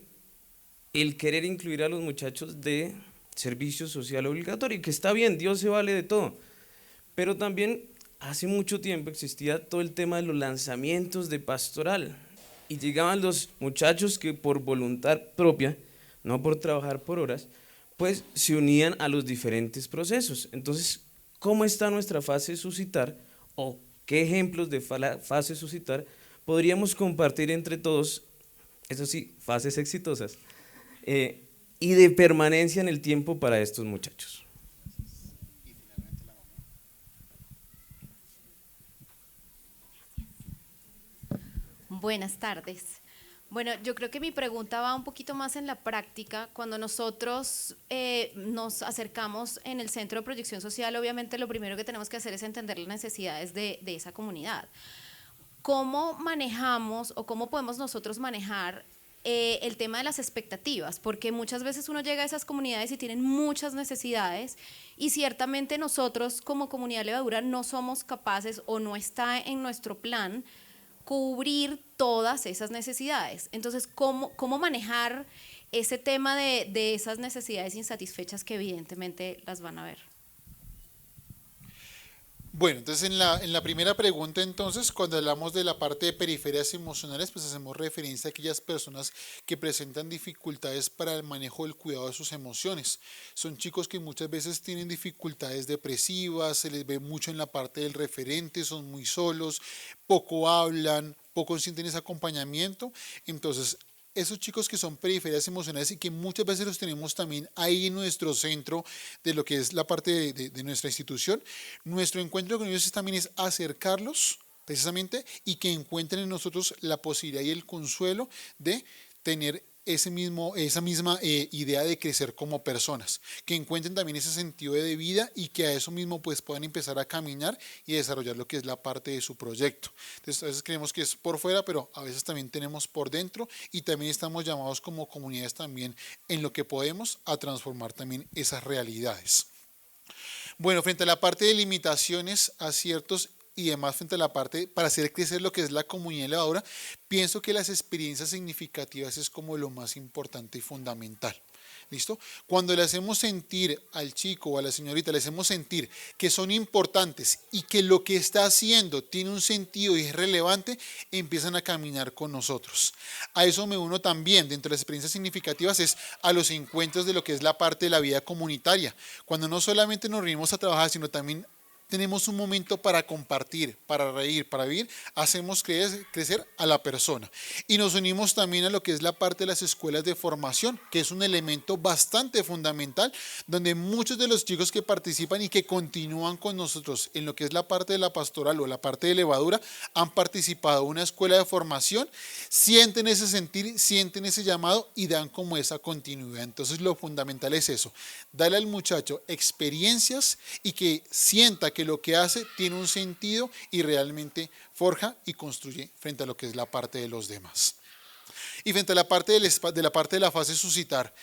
el querer incluir a los muchachos de servicio social obligatorio, que está bien, Dios se vale de todo, pero también hace mucho tiempo existía todo el tema de los lanzamientos de pastoral, y llegaban los muchachos que por voluntad propia, no por trabajar por horas, pues se unían a los diferentes procesos. Entonces, ¿cómo está nuestra fase suscitar o qué ejemplos de fase suscitar podríamos compartir entre todos, eso sí, fases exitosas y de permanencia en el tiempo para estos muchachos. Buenas tardes. Bueno, yo creo que mi pregunta va un poquito más en la práctica. Cuando nosotros nos acercamos en el Centro de Proyección Social, obviamente lo primero que tenemos que hacer es entender las necesidades de esa comunidad. ¿Cómo manejamos o cómo podemos nosotros manejar el tema de las expectativas? Porque muchas veces uno llega a esas comunidades y tienen muchas necesidades y ciertamente nosotros como comunidad Levadura no somos capaces o no está en nuestro plan cubrir todas esas necesidades. Entonces, ¿cómo manejar ese tema de esas necesidades insatisfechas que evidentemente las van a ver? Bueno, entonces en la primera pregunta, entonces, cuando hablamos de la parte de periferias emocionales, pues hacemos referencia a aquellas personas que presentan dificultades para el manejo del cuidado de sus emociones. Son chicos que muchas veces tienen dificultades depresivas, se les ve mucho en la parte del referente, son muy solos, poco hablan, poco sienten ese acompañamiento. Entonces, esos chicos que son periferias emocionales y que muchas veces los tenemos también ahí en nuestro centro de lo que es la parte de nuestra institución, nuestro encuentro con ellos también es acercarlos precisamente y que encuentren en nosotros la posibilidad y el consuelo de tener esa misma idea de crecer como personas, que encuentren también ese sentido de vida y que a eso mismo pues puedan empezar a caminar y desarrollar lo que es la parte de su proyecto. Entonces a veces creemos que es por fuera, pero a veces también tenemos por dentro y también estamos llamados como comunidades también en lo que podemos a transformar también esas realidades. Bueno, frente a la parte de limitaciones, aciertos y demás frente a la parte para hacer crecer lo que es la comunidad elevadora, pienso que las experiencias significativas es como lo más importante y fundamental. ¿Listo? Cuando le hacemos sentir al chico o a la señorita, le hacemos sentir que son importantes y que lo que está haciendo tiene un sentido y es relevante, empiezan a caminar con nosotros. A eso me uno también, dentro de las experiencias significativas, es a los encuentros de lo que es la parte de la vida comunitaria. Cuando no solamente nos reunimos a trabajar, sino también tenemos un momento para compartir, para reír, para vivir, hacemos crecer a la persona. Y nos unimos también a lo que es la parte de las escuelas de formación, que es un elemento bastante fundamental, donde muchos de los chicos que participan y que continúan con nosotros en lo que es la parte de la pastoral o la parte de levadura, han participado en una escuela de formación, sienten ese sentir, sienten ese llamado y dan como esa continuidad. Entonces lo fundamental es eso, darle al muchacho experiencias y que sienta que lo que hace tiene un sentido y realmente forja y construye frente a lo que es la parte de los demás. Y frente a la parte de la fase suscitar,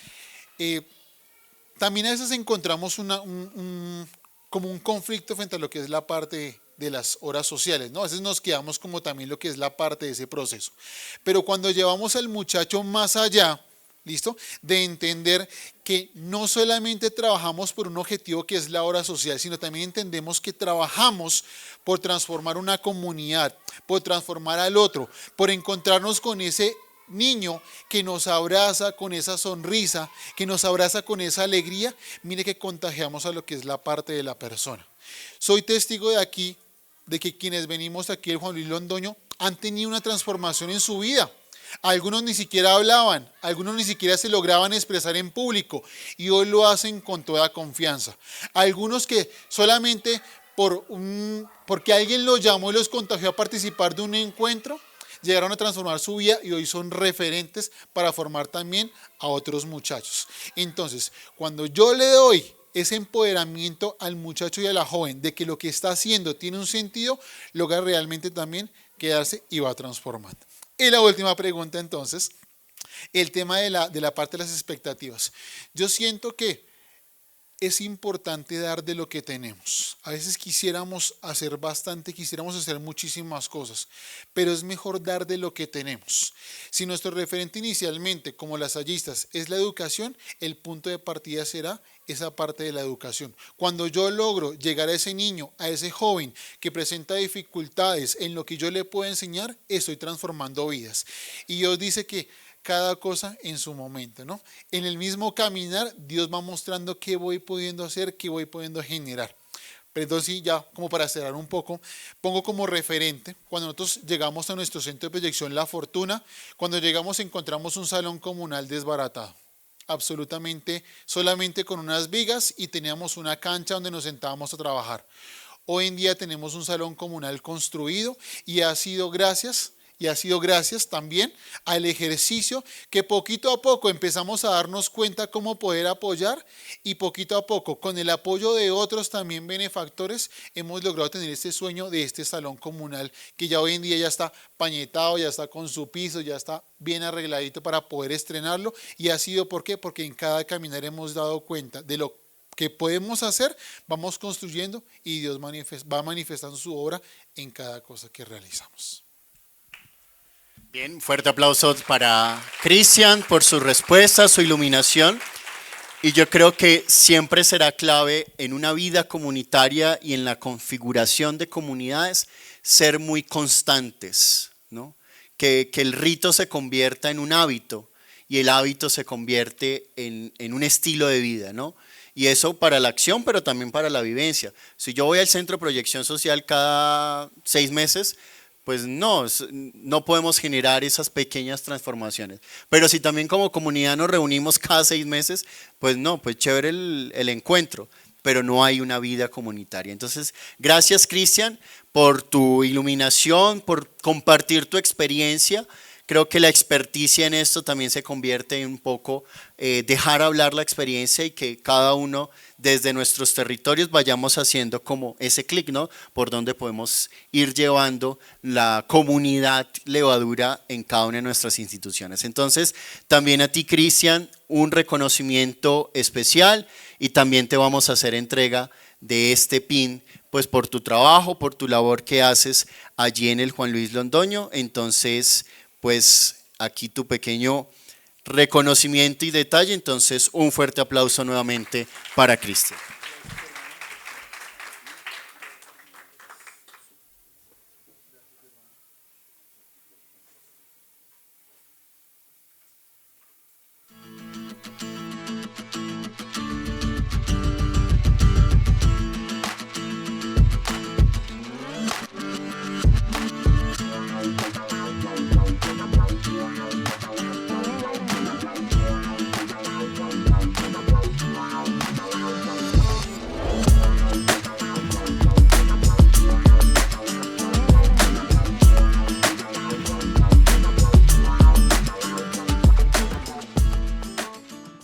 también a veces encontramos como un conflicto frente a lo que es la parte de las horas sociales, ¿no? A veces nos quedamos como también lo que es la parte de ese proceso. Pero cuando llevamos al muchacho más allá, ¿listo? De entender que no solamente trabajamos por un objetivo que es la hora social, sino también entendemos que trabajamos por transformar una comunidad, por transformar al otro, por encontrarnos con ese niño que nos abraza con esa sonrisa, que nos abraza con esa alegría. Mire que contagiamos a lo que es la parte de la persona. Soy testigo de aquí, de que quienes venimos aquí, el Juan Luis Londoño, han tenido una transformación en su vida. Algunos ni siquiera hablaban, algunos ni siquiera se lograban expresar en público y hoy lo hacen con toda confianza. Algunos que solamente porque alguien los llamó y los contagió a participar de un encuentro, llegaron a transformar su vida y hoy son referentes para formar también a otros muchachos. Entonces, cuando yo le doy ese empoderamiento al muchacho y a la joven de que lo que está haciendo tiene un sentido, logra realmente también quedarse y va transformando. Y la última pregunta entonces, el tema de la parte de las expectativas. Yo siento que es importante dar de lo que tenemos. A veces quisiéramos hacer bastante, quisiéramos hacer muchísimas cosas, pero es mejor dar de lo que tenemos. Si nuestro referente inicialmente, como las hallistas, es la educación, el punto de partida será esa parte de la educación. Cuando yo logro llegar a ese niño, a ese joven que presenta dificultades en lo que yo le puedo enseñar, estoy transformando vidas. Y Dios dice que cada cosa en su momento, ¿no? En el mismo caminar, Dios va mostrando qué voy pudiendo hacer, qué voy pudiendo generar. Perdón, sí, ya como para cerrar un poco, pongo como referente, cuando nosotros llegamos a nuestro centro de proyección La Fortuna, cuando llegamos encontramos un salón comunal desbaratado, absolutamente solamente con unas vigas y teníamos una cancha donde nos sentábamos a trabajar. Hoy en día tenemos un salón comunal construido y ha sido gracias también al ejercicio que poquito a poco empezamos a darnos cuenta cómo poder apoyar y poquito a poco, con el apoyo de otros también benefactores, hemos logrado tener este sueño de este salón comunal que ya hoy en día ya está pañetado, ya está con su piso, ya está bien arregladito para poder estrenarlo. Y ha sido, ¿por qué? Porque en cada caminar hemos dado cuenta de lo que podemos hacer, vamos construyendo y Dios va manifestando su obra en cada cosa que realizamos. Bien, fuerte aplauso para Cristian por su respuesta, su iluminación. Y yo creo que siempre será clave en una vida comunitaria y en la configuración de comunidades ser muy constantes, ¿no? Que el rito se convierta en un hábito y el hábito se convierte en un estilo de vida, ¿no? Y eso para la acción, pero también para la vivencia. Si yo voy al centro de proyección social cada 6 meses, pues no podemos generar esas pequeñas transformaciones. Pero si también como comunidad nos reunimos cada 6 meses, pues no, pues chévere el encuentro, pero no hay una vida comunitaria. Entonces, gracias Cristian por tu iluminación, por compartir tu experiencia. Creo que la experticia en esto también se convierte en un poco dejar hablar la experiencia y que cada uno desde nuestros territorios vayamos haciendo como ese clic, ¿no? Por donde podemos ir llevando la comunidad levadura en cada una de nuestras instituciones. Entonces, también a ti, Cristian, un reconocimiento especial y también te vamos a hacer entrega de este pin, pues por tu trabajo, por tu labor que haces allí en el Juan Luis Londoño. Entonces, pues aquí tu pequeño reconocimiento y detalle, entonces un fuerte aplauso nuevamente para Cristian.